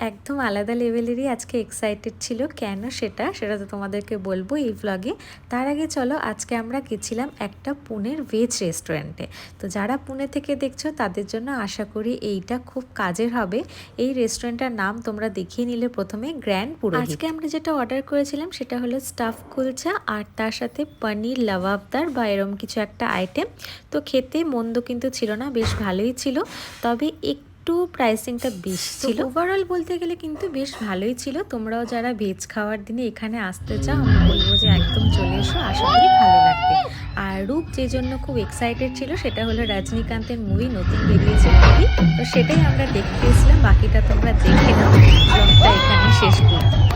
একদম আলাদা লেভেলেরই আজকে এক্সাইটেড ছিল। কেন সেটা তো তোমাদেরকে বলবো এই ভ্লগে। তার আগে চলো আজকে আমরা গেছিলাম একটা পুনের ভেজ রেস্টুরেন্টে। তো যারা পুনে থেকে দেখছো তাদের জন্য আশা করি এইটা খুব কাজের হবে। এই রেস্টুরেন্টটার নাম তোমরা দেখিয়ে নিলে প্রথমে গ্র্যান্ড পুরোহিত। আজকে আমরা যেটা অর্ডার করেছিলাম সেটা হলো স্টাফ কুলচা আর তার সাথে পনির লাবাবদার বা এরম কিছু একটা আইটেম। তো খেতে মন্দ কিন্তু ছিল না, বেশ ভালোই ছিল। তবে একটু প্রাইসিংটা বেশি ছিল। ওভারঅল বলতে গেলে কিন্তু বেশ ভালোই ছিল। তোমরাও যারা ভেজ খাওয়ার দিনে এখানে আসতে চাও আমি বলবো যে একদম চলে এসো, আশা করি ভালো লাগবে। আর রূপ যে জন্য খুব এক্সাইটেড ছিল সেটা হলো রজনীকান্তের মুভি নতুন বেরিয়েছে মুভি, তো সেটাই আমরা দেখতে এসেছিলাম। বাকিটা তোমরা দেখে নাও, ব্লগটা এখানে শেষ করি।